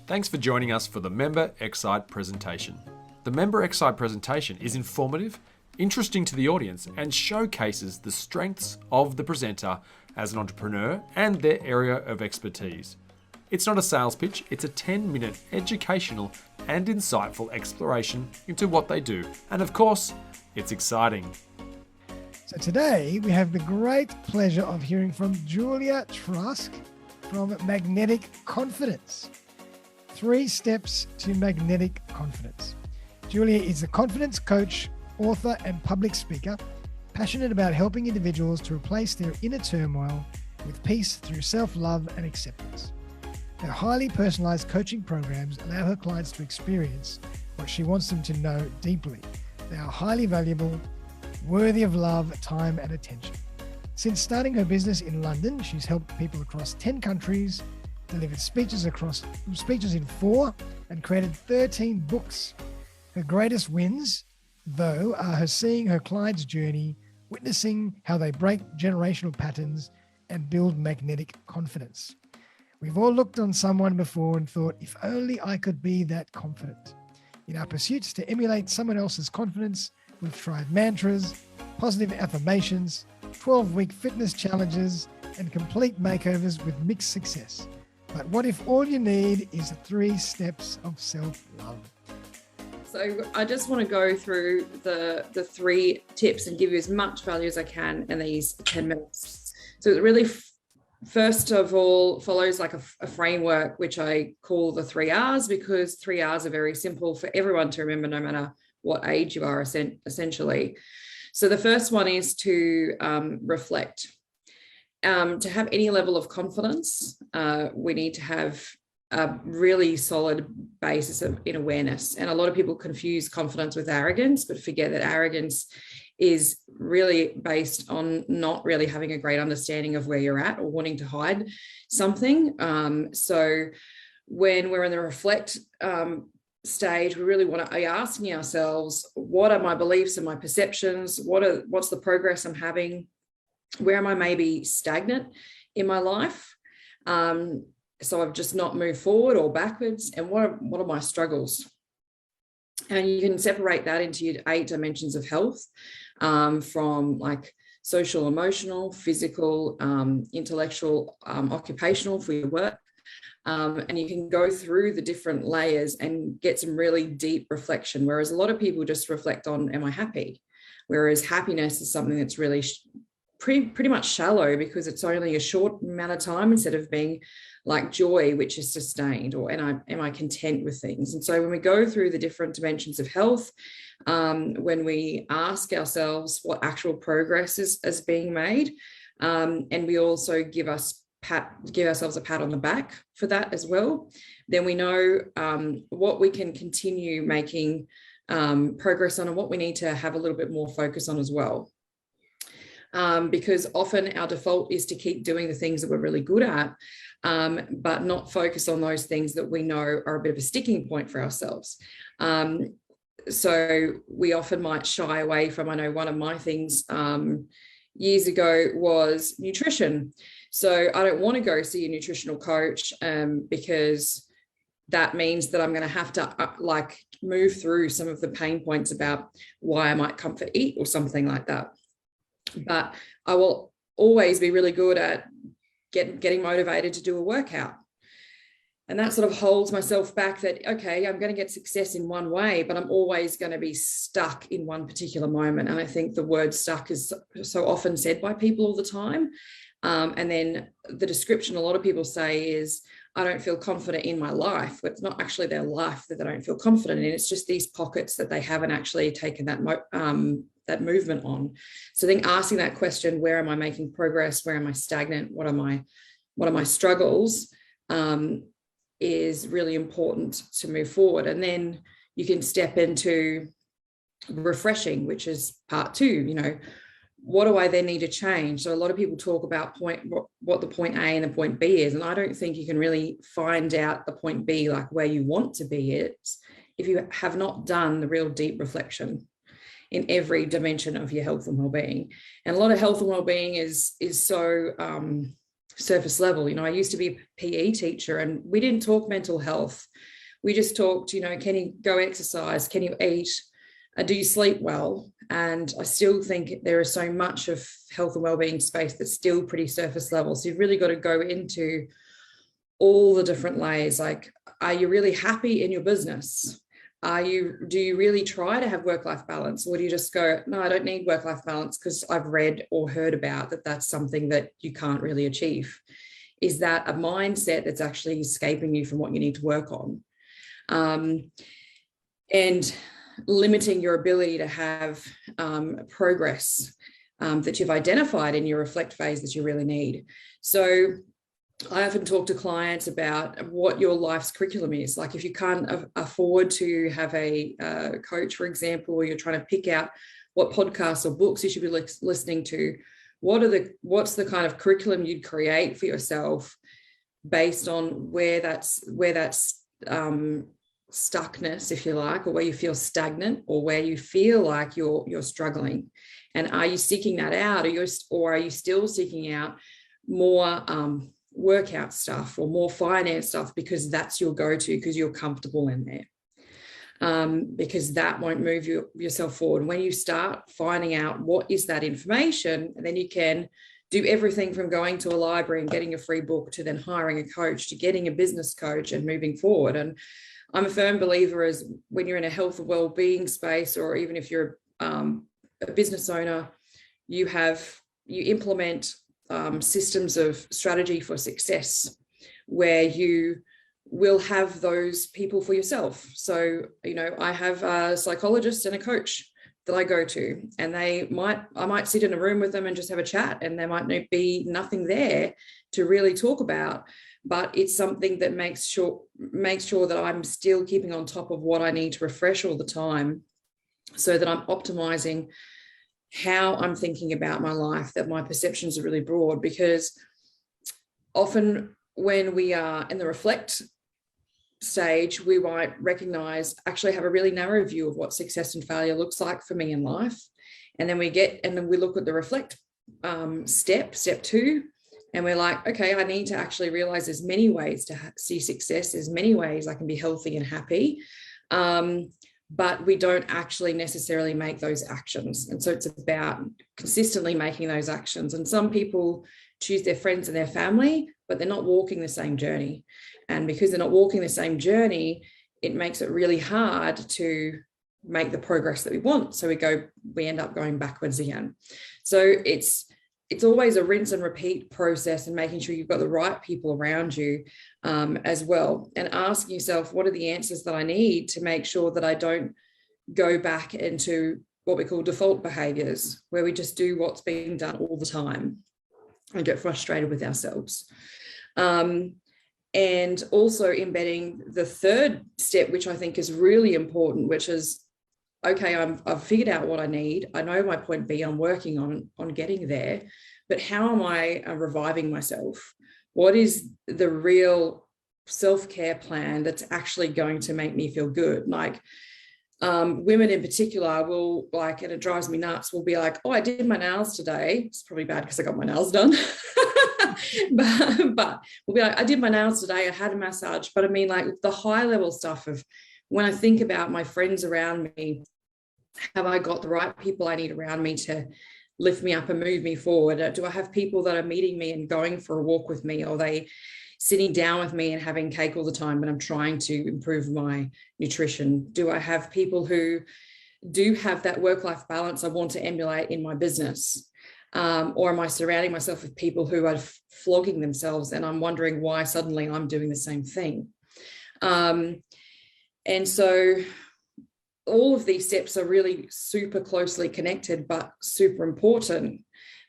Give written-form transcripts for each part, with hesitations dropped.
Thanks for joining us for the Member xCite presentation. The Member xCite presentation is informative, interesting to the audience, and showcases the strengths of the presenter as an entrepreneur and their area of expertise. It's not a sales pitch, it's a 10-minute educational and insightful exploration into what they do. And of course, it's exciting. So today we have the great pleasure of hearing from Julia Trask from Magnetic Confidence. 3 steps to magnetic confidence. Julia is a confidence coach, author, and public speaker, passionate about helping individuals to replace their inner turmoil with peace through self-love and acceptance. Her highly personalized coaching programs allow her clients to experience what she wants them to know deeply. They are highly valuable, worthy of love, time, and attention. Since starting her business in London, she's helped people across 10 countries, delivered speeches in 4, and created 13 books. Her greatest wins, though, are her seeing her clients' journey, witnessing how they break generational patterns and build magnetic confidence. We've all looked on someone before and thought, if only I could be that confident. In our pursuits to emulate someone else's confidence, we've tried mantras, positive affirmations, 12-week fitness challenges, and complete makeovers with mixed success. But what if all you need is 3 steps of self-love? So I just want to go through the 3 tips and give you as much value as I can in these 10 minutes. So it really, first of all, follows like a framework, which I call the 3 R's, because 3 R's are very simple for everyone to remember, no matter what age you are, essentially. So the first one is to reflect. To have any level of confidence, we need to have a really solid basis in awareness. And a lot of people confuse confidence with arrogance, but forget that arrogance is really based on not really having a great understanding of where you're at or wanting to hide something. So when we're in the reflect stage, we really want to be asking ourselves, what are my beliefs and my perceptions? What's the progress I'm having? Where am I maybe stagnant in my life? So I've just not moved forward or backwards. And what are my struggles? And you can separate that into your 8 dimensions of health, from like social, emotional, physical, intellectual, occupational for your work. And you can go through the different layers and get some really deep reflection. Whereas a lot of people just reflect on, am I happy? Whereas happiness is something that's really pretty much shallow, because it's only a short amount of time, instead of being like joy, which is sustained, or am I content with things? And so when we go through the different dimensions of health, when we ask ourselves what actual progress is being made, and we also give ourselves a pat on the back for that as well, then we know what we can continue making progress on, and what we need to have a little bit more focus on as well. Because often our default is to keep doing the things that we're really good at, but not focus on those things that we know are a bit of a sticking point for ourselves. So we often might shy away from, I know one of my things years ago was nutrition. So I don't want to go see a nutritional coach because that means that I'm going to have to move through some of the pain points about why I might comfort eat or something like that. But I will always be really good at getting motivated to do a workout. And that sort of holds myself back, that, okay, I'm going to get success in one way, but I'm always going to be stuck in one particular moment. And I think the word stuck is so often said by people all the time. And then the description a lot of people say is, I don't feel confident in my life. But it's not actually their life that they don't feel confident in. It's just these pockets that they haven't actually taken that movement on. So I think asking that question, where am I making progress? Where am I stagnant? What are my struggles? Is really important to move forward. And then you can step into refreshing, which is part 2. What do I then need to change? So a lot of people talk about what the point A and the point B is. And I don't think you can really find out the point B, like where you want to be, if you have not done the real deep reflection in every dimension of your health and well-being. And a lot of health and well-being is so surface level. I used to be a PE teacher, and we didn't talk mental health. We just talked, can you go exercise? Can you eat? Do you sleep well? And I still think there is so much of health and wellbeing space that's still pretty surface level. So you've really got to go into all the different layers. Like, are you really happy in your business? Do you really try to have work-life balance? Or do you just go, no, I don't need work-life balance because I've read or heard about that that's something that you can't really achieve? Is that a mindset that's actually escaping you from what you need to work on? And limiting your ability to have progress that you've identified in your reflect phase that you really need. So I often talk to clients about what your life's curriculum is. Like, if you can't afford to have a coach, for example, or you're trying to pick out what podcasts or books you should be listening to, what's the kind of curriculum you'd create for yourself based on where that's stuckness, if you like, or where you feel stagnant, or where you feel like you're struggling. And are you seeking that out, or are you still seeking out more workout stuff or more finance stuff because that's your go-to, because you're comfortable in there, because that won't move yourself forward. When you start finding out what is that information, then you can do everything from going to a library and getting a free book, to then hiring a coach, to getting a business coach and moving forward. And I'm a firm believer as when you're in a health and well-being space, or even if you're a business owner, you implement systems of strategy for success, where you will have those people for yourself. So, I have a psychologist and a coach that I go to, and I might sit in a room with them and just have a chat, and there might be nothing there to really talk about, but it's something that makes sure that I'm still keeping on top of what I need to refresh all the time, so that I'm optimizing how I'm thinking about my life, that my perceptions are really broad. Because often when we are in the reflect stage, we might recognize, actually have a really narrow view of what success and failure looks like for me in life. And then we look at the reflect step 2, and we're like, okay, I need to actually realize there's many ways to see success. There's many ways I can be healthy and happy. But we don't actually necessarily make those actions. And so it's about consistently making those actions. And some people choose their friends and their family, but they're not walking the same journey. And because they're not walking the same journey, it makes it really hard to make the progress that we want. So we end up going backwards again. So it's always a rinse and repeat process, and making sure you've got the right people around you as well, and asking yourself, what are the answers that I need to make sure that I don't go back into what we call default behaviors, where we just do what's being done all the time and get frustrated with ourselves. And also embedding the third step, which I think is really important, which is, okay, I've figured out what I need. I know my point B, I'm working on getting there, but how am I reviving myself? What is the real self-care plan that's actually going to make me feel good? Like, women in particular will, like, and it drives me nuts, will be like, oh, I did my nails today. It's probably bad because I got my nails done. but we'll be like, I did my nails today. I had a massage. But I mean, like, the high level stuff of, when I think about my friends around me, have I got the right people I need around me to lift me up and move me forward? Do I have people that are meeting me and going for a walk with me? Or are they sitting down with me and having cake all the time, but I'm trying to improve my nutrition? Do I have people who do have that work-life balance I want to emulate in my business? Or am I surrounding myself with people who are flogging themselves, and I'm wondering why suddenly I'm doing the same thing? And so all of these steps are really super closely connected, but super important,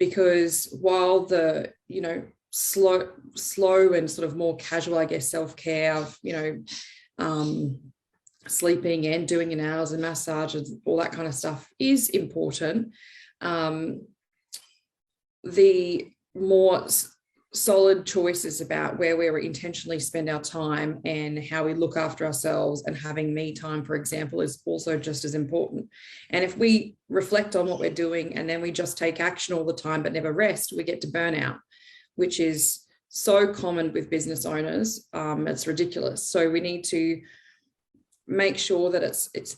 because while the, slow and sort of more casual, I guess, self-care of, sleeping and doing your nails and massages, all that kind of stuff is important, the more solid choices about where we intentionally spend our time and how we look after ourselves, and having me time, for example, is also just as important. And if we reflect on what we're doing and then we just take action all the time but never rest, we get to burnout, which is so common with business owners. It's ridiculous. So we need to make sure that it's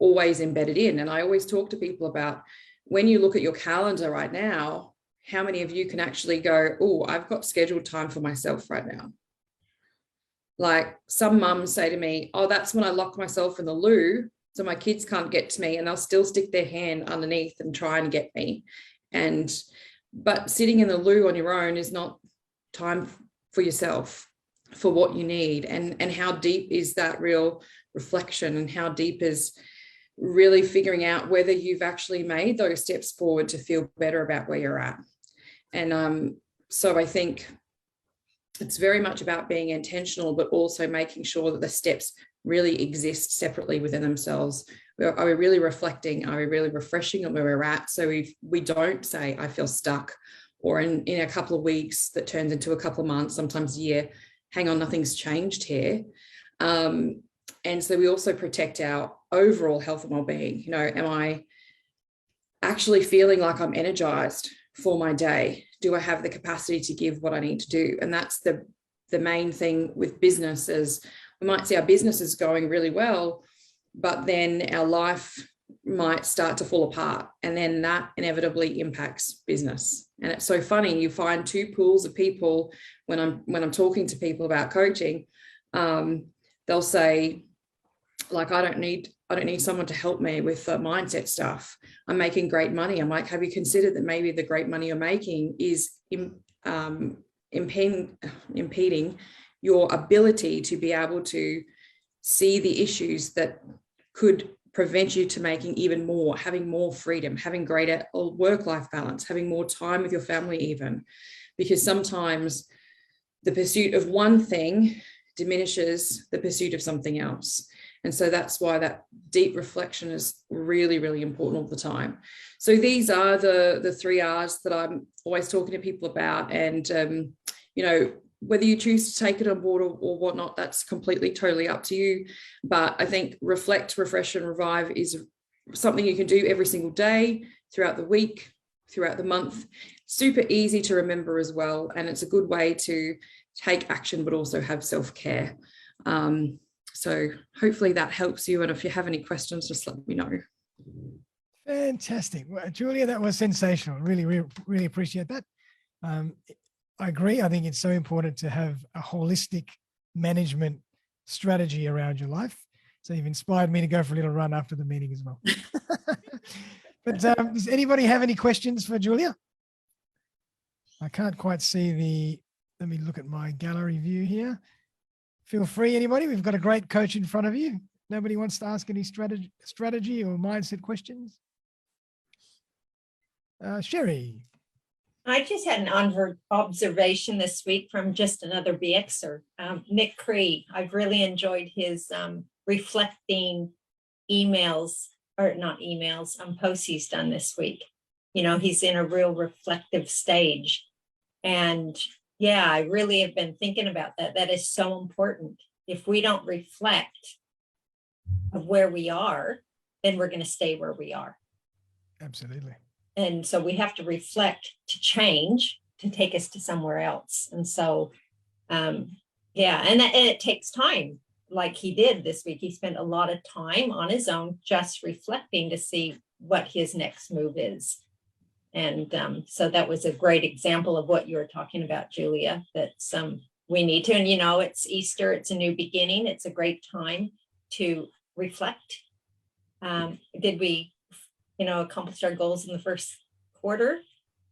always embedded in. And I always talk to people about, when you look at your calendar right now, how many of you can actually go, oh, I've got scheduled time for myself right now. Like some mums say to me, oh, that's when I lock myself in the loo so my kids can't get to me, and they'll still stick their hand underneath and try and get me. But sitting in the loo on your own is not time for yourself, for what you need. And how deep is that real reflection, and how deep is really figuring out whether you've actually made those steps forward to feel better about where you're at. And so I think it's very much about being intentional, but also making sure that the steps really exist separately within themselves. Are we really reflecting? Are we really refreshing on where we're at? So we don't say, I feel stuck, or in a couple of weeks that turns into a couple of months, sometimes a year, hang on, nothing's changed here. And so we also protect our overall health and well-being. You know, am I actually feeling like I'm energized for my day? Do I have the capacity to give what I need to do? And that's the main thing with business. Is we might see our business is going really well, but then our life might start to fall apart, and then that inevitably impacts business. And it's so funny, you find two pools of people when I'm talking to people about coaching. They'll say, like, I don't need someone to help me with mindset stuff. I'm making great money. I'm like, have you considered that maybe the great money you're making is impeding your ability to be able to see the issues that could prevent you to making even more, having more freedom, having greater work-life balance, having more time with your family even. Because sometimes the pursuit of one thing diminishes the pursuit of something else. And so that's why that deep reflection is really, really important all the time. So these are the 3 R's that I'm always talking to people about. And, you know, whether you choose to take it on board or whatnot, that's completely, totally up to you. But I think reflect, refresh, and revive is something you can do every single day, throughout the week, throughout the month. Super easy to remember as well. And it's a good way to take action, but also have self-care. So hopefully that helps you. And if you have any questions, just let me know. Fantastic. Well, Julia, that was sensational. Really, really, really appreciate that. I agree. I think it's so important to have a holistic management strategy around your life. So you've inspired me to go for a little run after the meeting as well. But does anybody have any questions for Julia? I can't quite see let me look at my gallery view here. Feel free, anybody. We've got a great coach in front of you. Nobody wants to ask any strategy or mindset questions? Sherry. I just had an observation this week from just another BXer, Nick Cree. I've really enjoyed his reflecting emails, or not emails, posts he's done this week. You know, he's in a real reflective stage. And yeah, I really have been thinking about that. That is so important. If we don't reflect of where we are, then we're going to stay where we are. Absolutely. And so we have to reflect to change, to take us to somewhere else. And so, and it takes time, like he did this week. He spent a lot of time on his own, just reflecting to see what his next move is. And so that was a great example of what you were talking about, Julia, that we need to, and, you know, it's Easter, it's a new beginning. It's a great time to reflect. Did we accomplish our goals in the first quarter?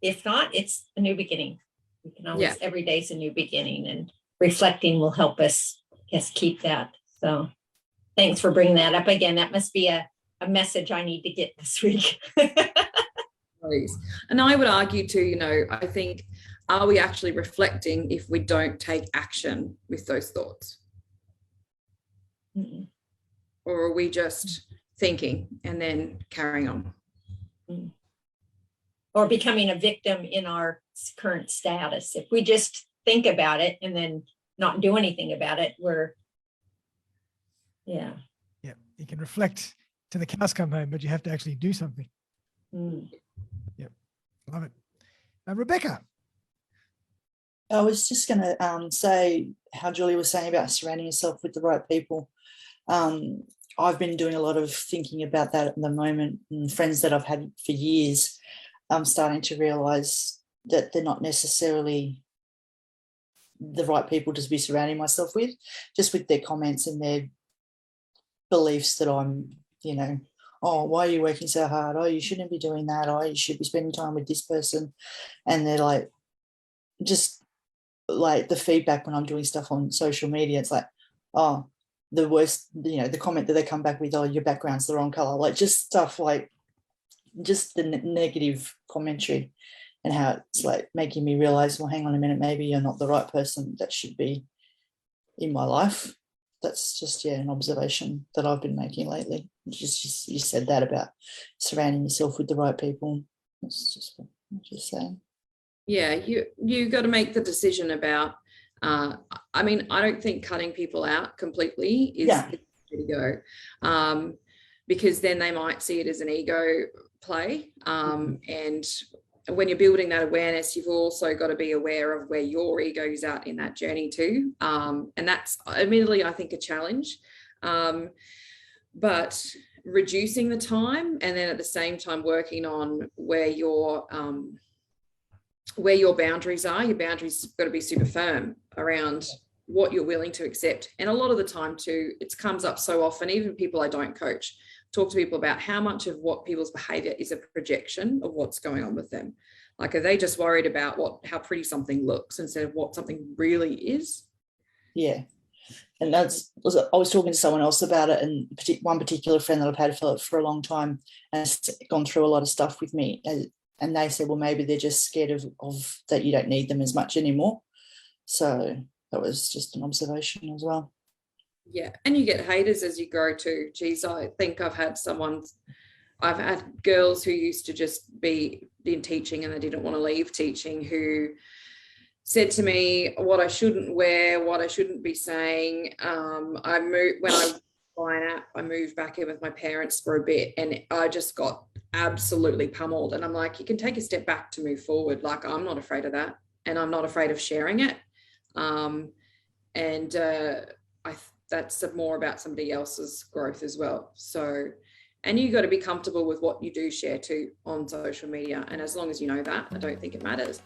If not, it's a new beginning. We can always, every day is a new beginning, and reflecting will help us keep that. So thanks for bringing that up again. That must be a message I need to get this week. And I would argue too, you know, I think, are we actually reflecting if we don't take action with those thoughts? Mm-hmm. Or are we just thinking and then carrying on? Or becoming a victim in our current status. If we just think about it and then not do anything about it, Yeah, you can reflect to the cows come home, but you have to actually do something. Yep, love it. Rebecca. I was just going to say how Julie was saying about surrounding yourself with the right people. I've been doing a lot of thinking about that at the moment, and friends that I've had for years, I'm starting to realise that they're not necessarily the right people to be surrounding myself with, just with their comments and their beliefs that I'm, oh, why are you working so hard? Oh, you shouldn't be doing that. Oh, you should be spending time with this person. And they're like, just like the feedback when I'm doing stuff on social media, it's like, oh, the worst, the comment that they come back with, oh, your background's the wrong color, like just stuff like just the negative commentary, and how it's like making me realize, well, hang on a minute, maybe you're not the right person that should be in my life. That's just, an observation that I've been making lately. Just you said that about surrounding yourself with the right people. That's just what I'm just saying. Yeah, you got to make the decision about, I mean, I don't think cutting people out completely is the way to go, because then they might see it as an ego play. And when you're building that awareness, you've also got to be aware of where your ego is at in that journey too. And that's admittedly, I think, a challenge. But reducing the time, and then at the same time working on where your boundaries are. Your boundaries have got to be super firm around what you're willing to accept. And a lot of the time too, it comes up so often, even people I don't coach, talk to people about how much of what people's behavior is a projection of what's going on with them. Like, are they just worried about how pretty something looks instead of what something really is? Yeah. And I was talking to someone else about it, and one particular friend that I've had for a long time has gone through a lot of stuff with me. And they said, well, maybe they're just scared of that you don't need them as much anymore. So that was just an observation as well. Yeah. And you get haters as you grow too. Geez, I think I've had girls who used to just be in teaching and they didn't want to leave teaching, who said to me what I shouldn't wear, what I shouldn't be saying. I moved back in with my parents for a bit, and I just got absolutely pummeled. And I'm like, you can take a step back to move forward. Like, I'm not afraid of that, and I'm not afraid of sharing it. That's more about somebody else's growth as well. So, and you got to be comfortable with what you do share too on social media. And as long as you know that, I don't think it matters.